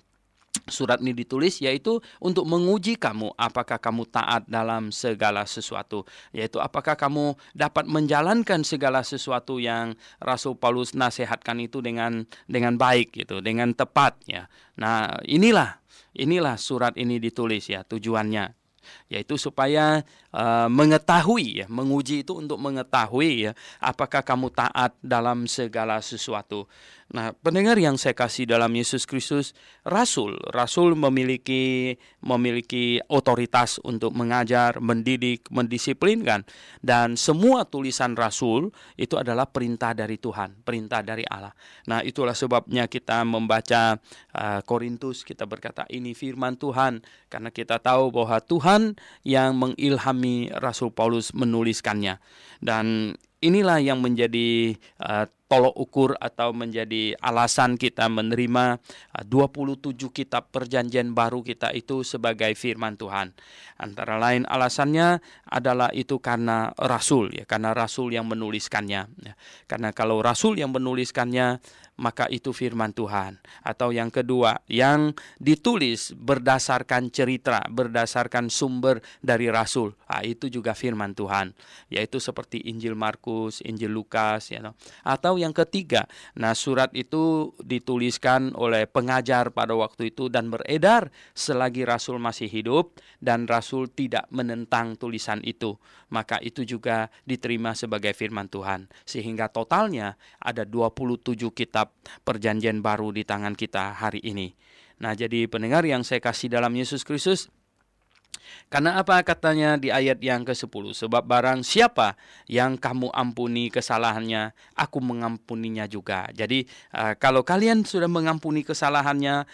surat ini ditulis yaitu untuk menguji kamu apakah kamu taat dalam segala sesuatu, yaitu apakah kamu dapat menjalankan segala sesuatu yang Rasul Paulus nasihatkan itu dengan baik, gitu, dengan tepat, ya. Nah, inilah surat ini ditulis, ya, tujuannya yaitu supaya mengetahui, ya, menguji itu untuk mengetahui, ya, apakah kamu taat dalam segala sesuatu. Nah, pendengar yang saya kasih dalam Yesus Kristus, rasul memiliki otoritas untuk mengajar, mendidik, mendisiplinkan, dan semua tulisan rasul itu adalah perintah dari Tuhan, perintah dari Allah. Nah, itulah sebabnya kita membaca Korintus, kita berkata ini firman Tuhan, karena kita tahu bahwa Tuhan yang mengilhami Rasul Paulus menuliskannya. Dan inilah yang menjadi tolok ukur atau menjadi alasan kita menerima 27 kitab perjanjian baru kita itu sebagai firman Tuhan. Antara lain alasannya adalah itu karena rasul, ya, karena rasul yang menuliskannya. Ya. Karena kalau rasul yang menuliskannya, maka itu firman Tuhan. Atau yang kedua, yang ditulis berdasarkan cerita, berdasarkan sumber dari rasul. Itu juga firman Tuhan. Yaitu seperti Injil Markus, Injil Lukas, ya. Atau yang ketiga, nah surat itu dituliskan oleh pengajar pada waktu itu dan beredar selagi rasul masih hidup dan rasul tidak menentang tulisan itu. Maka itu juga diterima sebagai firman Tuhan. Sehingga totalnya ada 27 kitab perjanjian baru di tangan kita hari ini. Nah, jadi pendengar yang saya kasih dalam Yesus Kristus, karena apa katanya di ayat yang ke-10? Sebab barang siapa yang kamu ampuni kesalahannya, aku mengampuninya juga. Jadi kalau kalian sudah mengampuni kesalahannya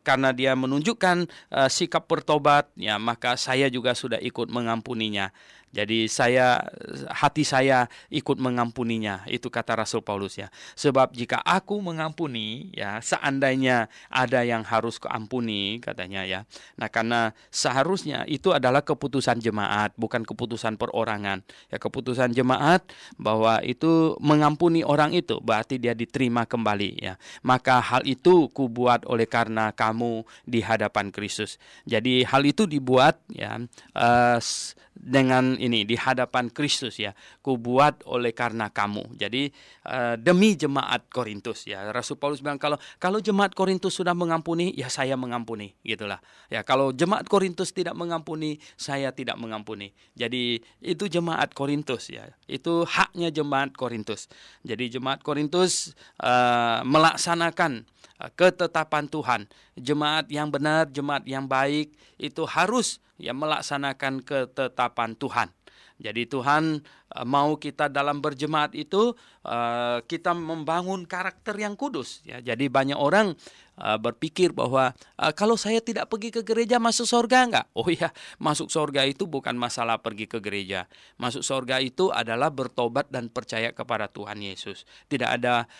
karena dia menunjukkan sikap bertobat, ya maka saya juga sudah ikut mengampuninya. Jadi hati saya ikut mengampuninya, itu kata Rasul Paulus, ya. Sebab jika aku mengampuni, ya seandainya ada yang harus kuampuni, katanya, ya. Nah, karena seharusnya itu adalah keputusan jemaat, bukan keputusan perorangan. Ya, keputusan jemaat bahwa itu mengampuni orang itu berarti dia diterima kembali, ya. Maka hal itu kubuat oleh karena kamu di hadapan Kristus. Jadi hal itu dibuat, ya, dengan ini di hadapan Kristus, ya, kubuat oleh karena kamu. Jadi demi jemaat Korintus, ya. Rasul Paulus bilang kalau jemaat Korintus sudah mengampuni, ya saya mengampuni, gitulah. Ya, kalau jemaat Korintus tidak mengampuni, saya tidak mengampuni. Jadi itu jemaat Korintus, ya. Itu haknya jemaat Korintus. Jadi jemaat Korintus melaksanakan ketetapan Tuhan. Jemaat yang benar, jemaat yang baik itu harus, ya, melaksanakan ketetapan Tuhan. Jadi Tuhan mau kita dalam berjemaat itu kita membangun karakter yang kudus, ya. Jadi banyak orang berpikir bahwa kalau saya tidak pergi ke gereja masuk surga enggak? Oh ya, masuk surga itu bukan masalah pergi ke gereja. Masuk surga itu adalah bertobat dan percaya kepada Tuhan Yesus. Tidak ada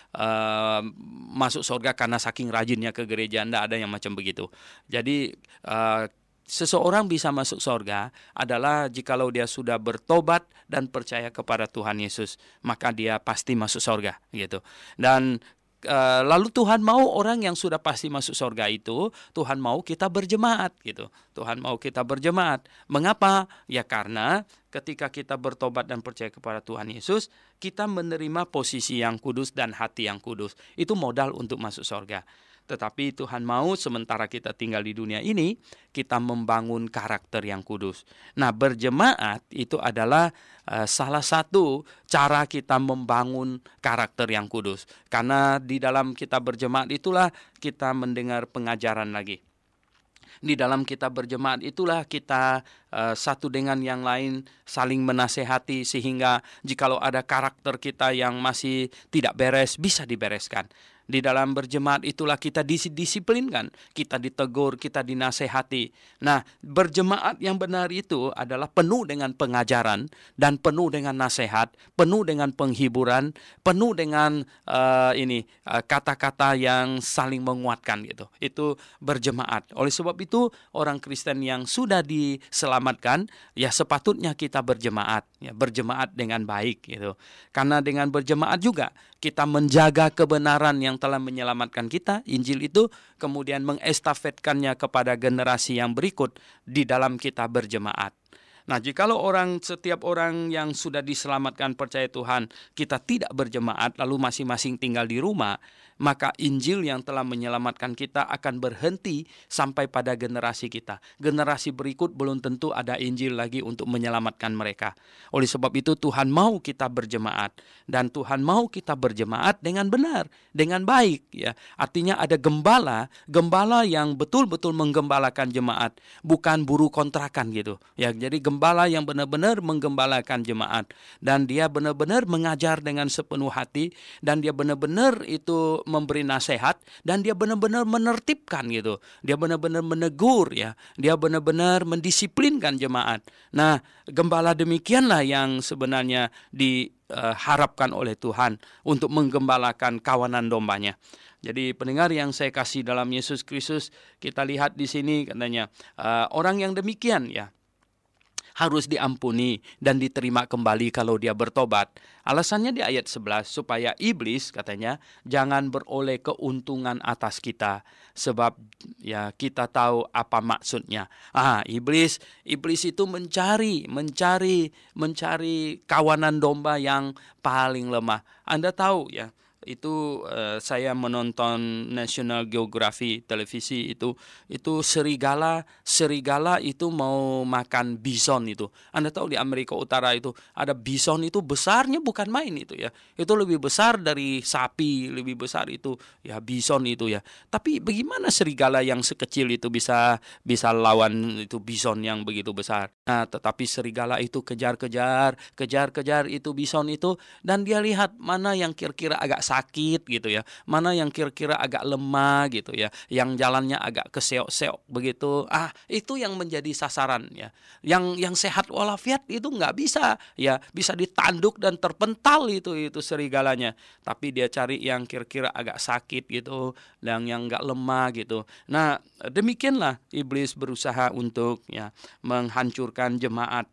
masuk surga karena saking rajinnya ke gereja, enggak ada yang macam begitu. Jadi seseorang bisa masuk surga adalah jikalau dia sudah bertobat dan percaya kepada Tuhan Yesus, maka dia pasti masuk surga, gitu. Dan lalu Tuhan mau orang yang sudah pasti masuk surga itu, Tuhan mau kita berjemaat, gitu. Tuhan mau kita berjemaat. Mengapa? Ya karena ketika kita bertobat dan percaya kepada Tuhan Yesus, kita menerima posisi yang kudus dan hati yang kudus. Itu modal untuk masuk surga. Tetapi Tuhan mau sementara kita tinggal di dunia ini, kita membangun karakter yang kudus. Nah, berjemaat itu adalah salah satu cara kita membangun karakter yang kudus. Karena di dalam kita berjemaat itulah kita mendengar pengajaran lagi. Di dalam kita berjemaat itulah kita satu dengan yang lain saling menasehati, sehingga jikalau ada karakter kita yang masih tidak beres, bisa dibereskan. Di dalam berjemaat itulah kita disiplinkan, kita ditegur, kita dinasehati. Nah, berjemaat yang benar itu adalah penuh dengan pengajaran dan penuh dengan nasihat, penuh dengan penghiburan, penuh dengan kata-kata yang saling menguatkan, gitu. Itu berjemaat. Oleh sebab itu orang Kristen yang sudah diselamatkan, ya sepatutnya kita berjemaat, ya, berjemaat dengan baik, gitu. Karena dengan berjemaat juga kita menjaga kebenaran yang telah menyelamatkan kita, Injil itu, kemudian mengestafetkannya kepada generasi yang berikut di dalam kita berjemaat. Nah, jikalau setiap orang yang sudah diselamatkan percaya Tuhan, kita tidak berjemaat, lalu masing-masing tinggal di rumah, maka Injil yang telah menyelamatkan kita akan berhenti sampai pada generasi kita. Generasi berikut belum tentu ada Injil lagi untuk menyelamatkan mereka. Oleh sebab itu Tuhan mau kita berjemaat, dan Tuhan mau kita berjemaat dengan benar, dengan baik, ya. Artinya ada gembala yang betul-betul menggembalakan jemaat, bukan buruh kontrakan gitu. Ya, jadi gembala yang benar-benar menggembalakan jemaat, dan dia benar-benar mengajar dengan sepenuh hati, dan dia benar-benar itu memberi nasihat, dan dia benar-benar menertibkan gitu. Dia benar-benar menegur, ya. Dia benar-benar mendisiplinkan jemaat. Nah, gembala demikianlah yang sebenarnya diharapkan oleh Tuhan untuk menggembalakan kawanan dombanya. Jadi pendengar yang saya kasih dalam Yesus Kristus, kita lihat di sini katanya orang yang demikian, ya, harus diampuni dan diterima kembali kalau dia bertobat. Alasannya di ayat 11, supaya iblis katanya jangan beroleh keuntungan atas kita, sebab ya kita tahu apa maksudnya. Iblis itu mencari kawanan domba yang paling lemah. Anda tahu, ya, itu saya menonton National Geography televisi, itu serigala itu mau makan bison itu. Anda tahu di Amerika Utara itu ada bison, itu besarnya bukan main itu, ya. Itu lebih besar dari sapi, lebih besar itu, ya, bison itu, ya. Tapi bagaimana serigala yang sekecil itu bisa lawan itu bison yang begitu besar? Nah, tetapi serigala itu kejar-kejar itu bison itu, dan dia lihat mana yang kira-kira agak sakit gitu, ya, mana yang kira-kira agak lemah gitu, ya, yang jalannya agak keseok-seok begitu. Itu yang menjadi sasaran, ya. Yang sehat walafiat itu nggak bisa, ya, bisa ditanduk dan terpental itu serigalanya. Tapi dia cari yang kira-kira agak sakit gitu, dan yang nggak lemah gitu. Nah, demikianlah iblis berusaha untuk, ya, menghancurkan jemaat.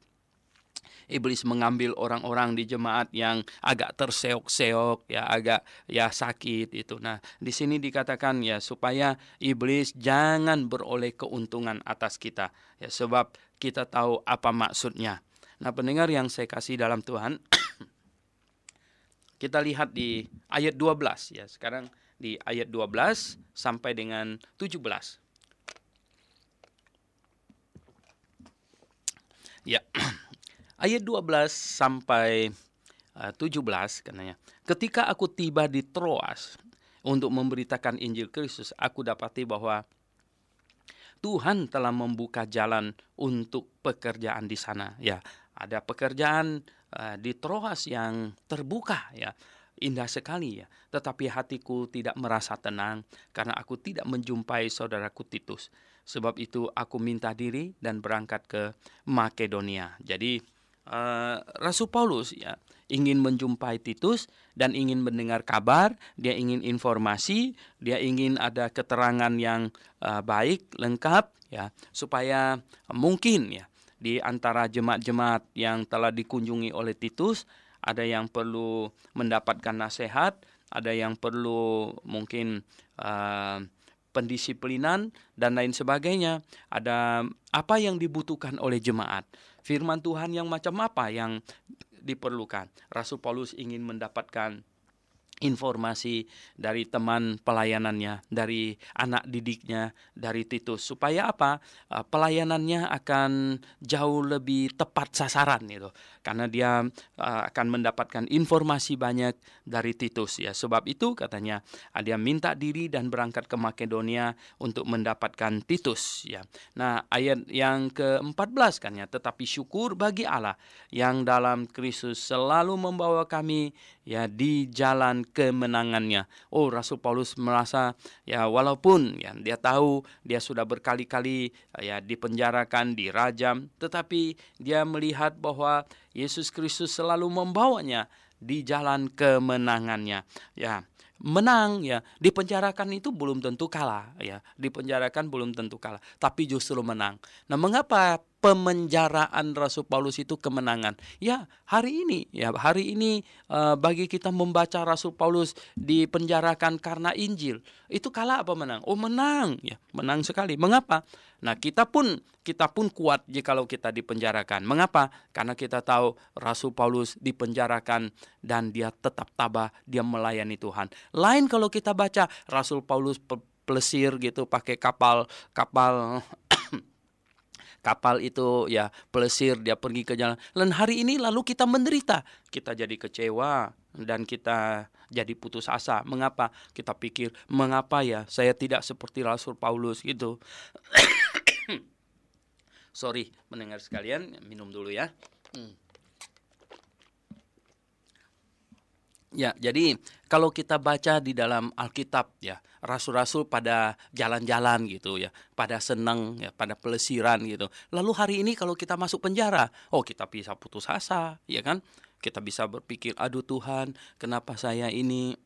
Iblis mengambil orang-orang di jemaat yang agak terseok-seok, ya, agak, ya, sakit itu. Nah, di sini dikatakan, ya, supaya iblis jangan beroleh keuntungan atas kita, ya, sebab kita tahu apa maksudnya. Nah, pendengar yang saya kasih dalam Tuhan, kita lihat di ayat 12, ya. Sekarang di ayat 12 sampai dengan 17. Ya. Ayat 12 sampai 17 katanya, ketika aku tiba di Troas untuk memberitakan Injil Kristus, aku dapati bahwa Tuhan telah membuka jalan untuk pekerjaan di sana. Ya, ada pekerjaan di Troas yang terbuka, ya. Indah sekali, ya. Tetapi hatiku tidak merasa tenang karena aku tidak menjumpai saudaraku Titus. Sebab itu aku minta diri dan berangkat ke Makedonia. Jadi Rasul Paulus, ya, ingin menjumpai Titus dan ingin mendengar kabar, dia ingin informasi, dia ingin ada keterangan yang baik, lengkap, ya, supaya mungkin, ya, di antara jemaat-jemaat yang telah dikunjungi oleh Titus, ada yang perlu mendapatkan nasihat, ada yang perlu mungkin pendisiplinan dan lain sebagainya. Ada apa yang dibutuhkan oleh jemaat, firman Tuhan yang macam apa yang diperlukan. Rasul Paulus ingin mendapatkan informasi dari teman pelayanannya, dari anak didiknya, dari Titus, supaya apa? Pelayanannya akan jauh lebih tepat sasaran itu, karena dia akan mendapatkan informasi banyak dari Titus, ya. Sebab itu katanya dia minta diri dan berangkat ke Makedonia untuk mendapatkan Titus, ya. Nah, ayat yang ke-14 kan, ya, tetapi syukur bagi Allah yang dalam Kristus selalu membawa kami, ya, di jalan kemenangannya. Rasul Paulus merasa, ya, walaupun, ya, dia tahu dia sudah berkali-kali, ya, dipenjarakan, dirajam, tetapi dia melihat bahwa Yesus Kristus selalu membawanya di jalan kemenangannya, ya. Menang, ya, dipenjarakan itu belum tentu kalah, ya, dipenjarakan belum tentu kalah, tapi justru menang. Nah, mengapa pemenjaraan Rasul Paulus itu kemenangan. Ya, hari ini bagi kita membaca Rasul Paulus dipenjarakan karena Injil, itu kalah apa menang? Oh, menang, ya, menang sekali. Mengapa? Nah, kita pun kuat jikalau kita dipenjarakan. Mengapa? Karena kita tahu Rasul Paulus dipenjarakan dan dia tetap tabah, dia melayani Tuhan. Lain kalau kita baca Rasul Paulus pelesir gitu pakai kapal itu ya, pelesir, dia pergi ke jalan. Dan hari ini lalu kita menderita, kita jadi kecewa dan kita jadi putus asa. Mengapa? Kita pikir, mengapa ya saya tidak seperti Rasul Paulus gitu. Sorry mendengar sekalian, minum dulu ya. Ya, jadi kalau kita baca di dalam Alkitab ya, rasul-rasul pada jalan-jalan gitu ya, pada senang ya, pada pelesiran gitu. Lalu hari ini kalau kita masuk penjara, oh kita bisa putus asa, ya kan? Kita bisa berpikir, aduh Tuhan, kenapa saya ini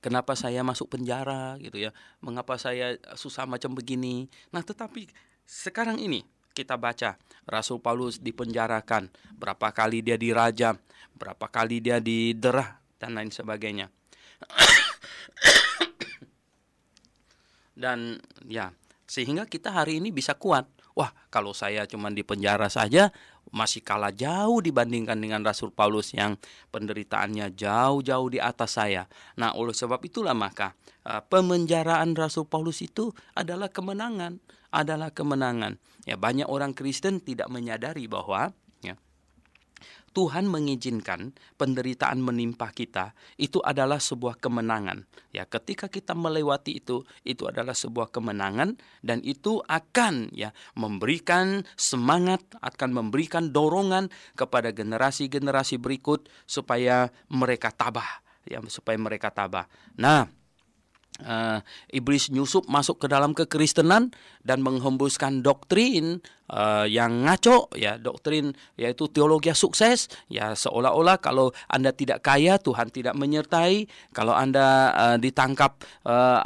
kenapa saya masuk penjara gitu ya? Mengapa saya susah macam begini? Nah, tetapi sekarang ini kita baca Rasul Paulus dipenjarakan, berapa kali dia dirajam, berapa kali dia diderah dan lain sebagainya. Dan ya, sehingga kita hari ini bisa kuat. Wah, kalau saya cuma di penjara saja masih kalah jauh dibandingkan dengan Rasul Paulus yang penderitaannya jauh-jauh di atas saya. Nah, oleh sebab itulah maka pemenjaraan Rasul Paulus itu adalah kemenangan, Ya, banyak orang Kristen tidak menyadari bahwa ya, Tuhan mengizinkan penderitaan menimpa kita itu adalah sebuah kemenangan. Ya, ketika kita melewati itu adalah sebuah kemenangan dan itu akan ya memberikan semangat, akan memberikan dorongan kepada generasi-generasi berikut supaya mereka tabah, Nah, iblis nyusup masuk ke dalam kekristenan dan menghembuskan doktrin yang ngaco ya, doktrin yaitu teologi sukses ya, seolah-olah kalau Anda tidak kaya Tuhan tidak menyertai, kalau Anda ditangkap,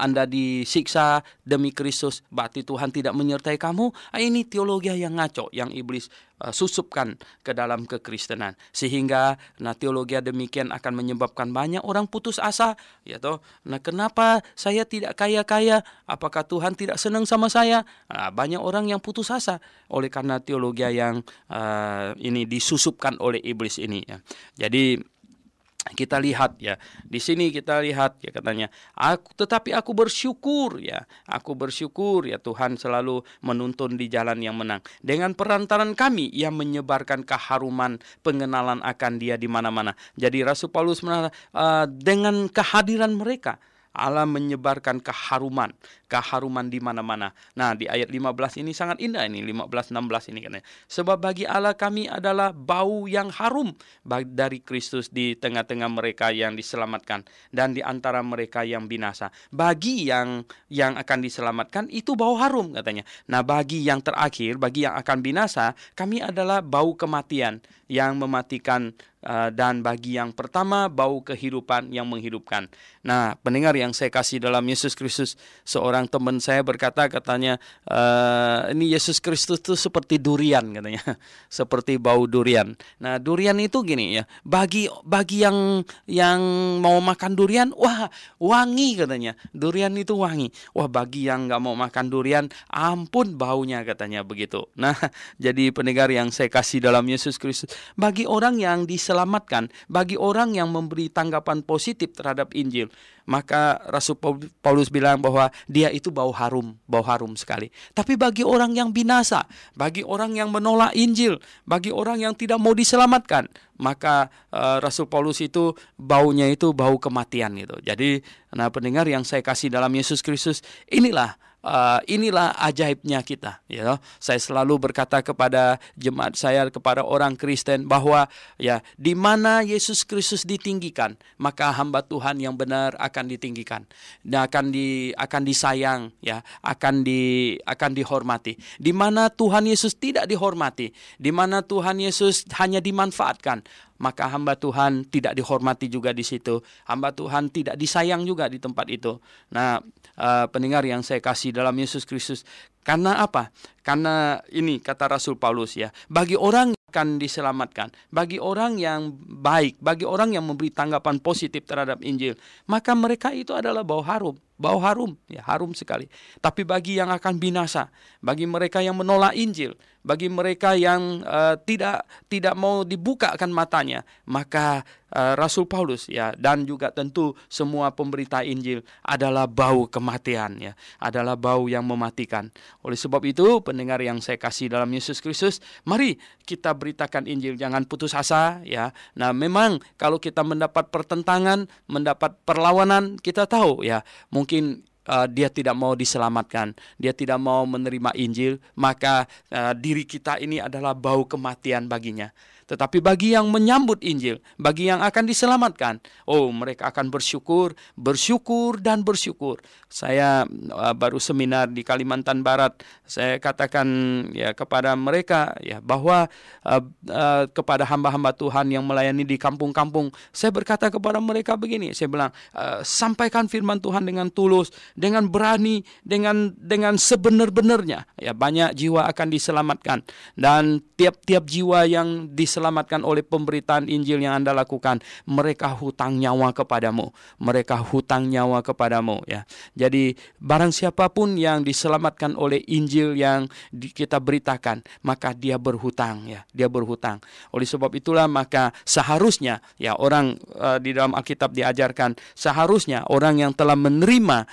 Anda disiksa demi Kristus berarti Tuhan tidak menyertai kamu. Ini teologi yang ngaco yang iblis susupkan ke dalam kekristenan, sehingga teologi demikian akan menyebabkan banyak orang putus asa ya toh. Nah, kenapa saya tidak kaya-kaya? Apakah Tuhan tidak senang sama saya? Nah, banyak orang yang putus asa oleh karena teologi yang ini disusupkan oleh iblis ini ya. Jadi kita lihat ya, di sini kita lihat ya katanya, tetapi aku bersyukur ya Tuhan selalu menuntun di jalan yang menang. Dengan perantaran kami ia menyebarkan keharuman pengenalan akan dia di mana-mana. Jadi Rasul Paulus dengan kehadiran mereka Allah menyebarkan keharuman di mana-mana. Nah, di ayat 15 ini sangat indah ini, 15-16 ini katanya. Sebab bagi Allah kami adalah bau yang harum dari Kristus di tengah-tengah mereka yang diselamatkan dan di antara mereka yang binasa. Bagi yang akan diselamatkan itu bau harum katanya. Nah, bagi yang terakhir, bagi yang akan binasa, kami adalah bau kematian yang mematikan, dan bagi yang pertama bau kehidupan yang menghidupkan. Nah, pendengar yang saya kasih dalam Yesus Kristus, seorang teman saya katanya ini Yesus Kristus itu seperti durian katanya, seperti bau durian. Nah, durian itu gini ya, bagi yang mau makan durian, wah wangi katanya, durian itu wangi. Wah, bagi yang nggak mau makan durian, ampun baunya katanya begitu. Nah, jadi pendengar yang saya kasih dalam Yesus Kristus, bagi orang yang diselamatkan, bagi orang yang memberi tanggapan positif terhadap Injil, maka Rasul Paulus bilang bahwa dia itu bau harum sekali. Tapi bagi orang yang binasa, bagi orang yang menolak Injil, bagi orang yang tidak mau diselamatkan, maka Rasul Paulus itu baunya itu bau kematian gitu. Jadi, nah pendengar yang saya kasih dalam Yesus Kristus, inilah ajaibnya kita ya. Saya selalu berkata kepada jemaat saya, kepada orang Kristen, bahwa ya di mana Yesus Kristus ditinggikan, maka hamba Tuhan yang benar akan ditinggikan dan akan disayang ya, akan dihormati. Di mana Tuhan Yesus tidak dihormati, di mana Tuhan Yesus hanya dimanfaatkan, maka hamba Tuhan tidak dihormati juga di situ. Hamba Tuhan tidak disayang juga di tempat itu. Nah, pendengar yang saya kasih dalam Yesus Kristus, karena apa? Karena ini kata Rasul Paulus ya, bagi orang yang akan diselamatkan, bagi orang yang baik, bagi orang yang memberi tanggapan positif terhadap Injil, maka mereka itu adalah bau harum, ya harum sekali. Tapi bagi yang akan binasa, bagi mereka yang menolak Injil, bagi mereka yang tidak mau dibukakan matanya, maka Rasul Paulus ya, dan juga tentu semua pemberita Injil adalah bau kematian ya, adalah bau yang mematikan. Oleh sebab itu, pendengar yang saya kasih dalam Yesus Kristus, mari kita beritakan Injil, jangan putus asa ya. Nah, memang kalau kita mendapat pertentangan, mendapat perlawanan, kita tahu ya, mungkin dia tidak mau diselamatkan, dia tidak mau menerima Injil, maka diri kita ini adalah bau kematian baginya. Tetapi bagi yang menyambut Injil, bagi yang akan diselamatkan, mereka akan bersyukur, dan bersyukur. Saya baru seminar di Kalimantan Barat, saya katakan ya kepada mereka ya bahwa kepada hamba-hamba Tuhan yang melayani di kampung-kampung, saya berkata kepada mereka begini, saya bilang, sampaikan firman Tuhan dengan tulus, dengan berani, dengan sebenar-benarnya. Ya, banyak jiwa akan diselamatkan, dan tiap-tiap jiwa yang diselamatkan oleh pemberitaan Injil yang Anda lakukan, mereka hutang nyawa kepadamu. Ya. Jadi barang siapapun yang diselamatkan oleh Injil yang kita beritakan, maka dia berhutang ya, dia berhutang. Oleh sebab itulah maka seharusnya ya orang di dalam Alkitab diajarkan, seharusnya orang yang telah menerima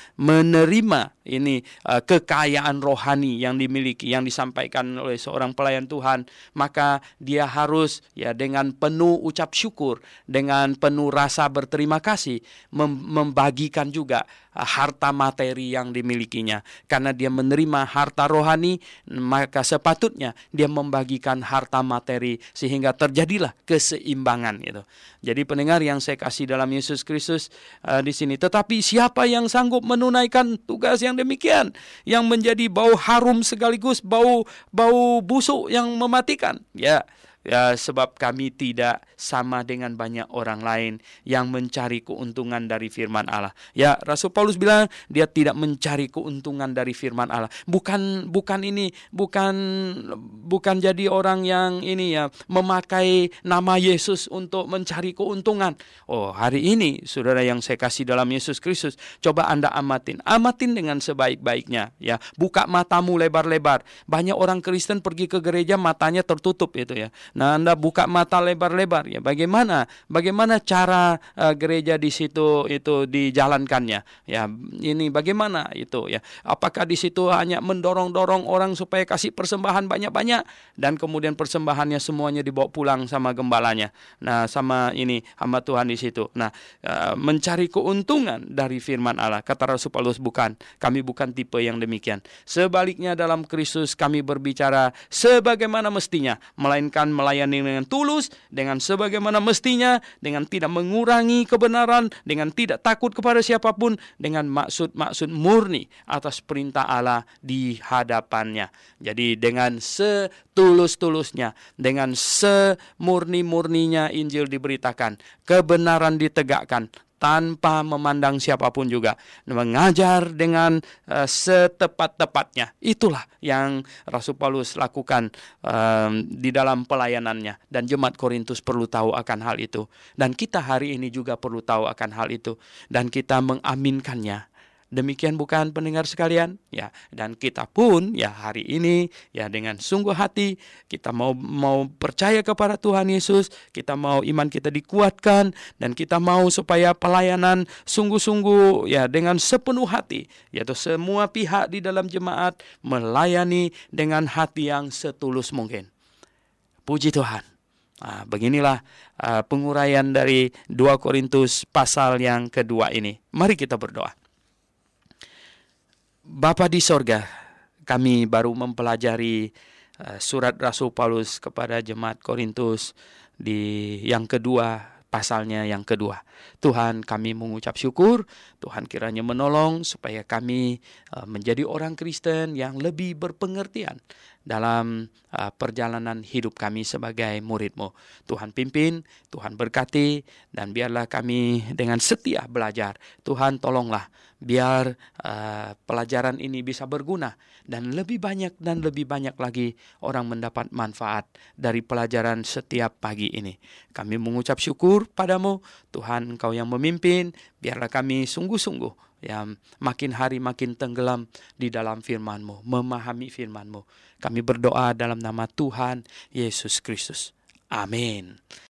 ini kekayaan rohani yang dimiliki, yang disampaikan oleh seorang pelayan Tuhan, maka dia harus ya dengan penuh ucap syukur, dengan penuh rasa berterima kasih membagikan juga harta materi yang dimilikinya. Karena dia menerima harta rohani, maka sepatutnya dia membagikan harta materi sehingga terjadilah keseimbangan itu. Jadi pendengar yang saya kasih dalam Yesus Kristus di sini, tetapi siapa yang sanggup menunaikan tugas yang demikian, yang menjadi bau harum sekaligus bau busuk yang mematikan? Ya, sebab kami tidak sama dengan banyak orang lain yang mencari keuntungan dari firman Allah. Ya, Rasul Paulus bilang dia tidak mencari keuntungan dari firman Allah. Bukan jadi orang yang ini ya memakai nama Yesus untuk mencari keuntungan. Hari ini saudara yang saya kasih dalam Yesus Kristus, coba Anda amatin dengan sebaik-baiknya ya. Buka matamu lebar-lebar. Banyak orang Kristen pergi ke gereja matanya tertutup itu ya. Nah, Anda buka mata lebar-lebar ya. Bagaimana cara gereja di situ itu dijalankannya? Ya, ini bagaimana itu ya? Apakah di situ hanya mendorong-dorong orang supaya kasih persembahan banyak-banyak dan kemudian persembahannya semuanya dibawa pulang sama gembalanya? Nah, sama ini hamba Tuhan di situ. Nah, mencari keuntungan dari firman Allah. Kata Rasul Paulus, kami bukan tipe yang demikian. Sebaliknya dalam Kristus kami berbicara sebagaimana mestinya, melainkan melayani dengan tulus, dengan sebagaimana mestinya, dengan tidak mengurangi kebenaran, dengan tidak takut kepada siapapun, dengan maksud murni atas perintah Allah di hadapannya. Jadi dengan setulus-tulusnya, dengan semurni-murninya Injil diberitakan, kebenaran ditegakkan, tanpa memandang siapapun juga, mengajar dengan setepat-tepatnya. Itulah yang Rasul Paulus lakukan di dalam pelayanannya, dan jemaat Korintus perlu tahu akan hal itu, dan kita hari ini juga perlu tahu akan hal itu, dan kita mengaminkannya. Demikian bukan pendengar sekalian? Ya, dan kita pun ya hari ini ya dengan sungguh hati kita mau percaya kepada Tuhan Yesus, kita mau iman kita dikuatkan, dan kita mau supaya pelayanan sungguh-sungguh ya dengan sepenuh hati, yaitu semua pihak di dalam jemaat melayani dengan hati yang setulus mungkin. Puji Tuhan. Nah, beginilah penguraian dari 2 Korintus pasal yang kedua ini. Mari kita berdoa. Bapa di sorga, kami baru mempelajari surat Rasul Paulus kepada jemaat Korintus di yang kedua pasalnya yang kedua. Tuhan, kami mengucap syukur, Tuhan kiranya menolong supaya kami menjadi orang Kristen yang lebih berpengertian dalam perjalanan hidup kami sebagai murid-Mu. Tuhan pimpin, Tuhan berkati, dan biarlah kami dengan setia belajar. Tuhan tolonglah, biar pelajaran ini bisa berguna, dan lebih banyak lagi orang mendapat manfaat dari pelajaran setiap pagi ini. Kami mengucap syukur padamu, Tuhan, Engkau yang memimpin, biarlah kami sungguh-sungguh makin hari makin tenggelam di dalam firman-Mu, memahami firman-Mu. Kami berdoa dalam nama Tuhan Yesus Kristus. Amin.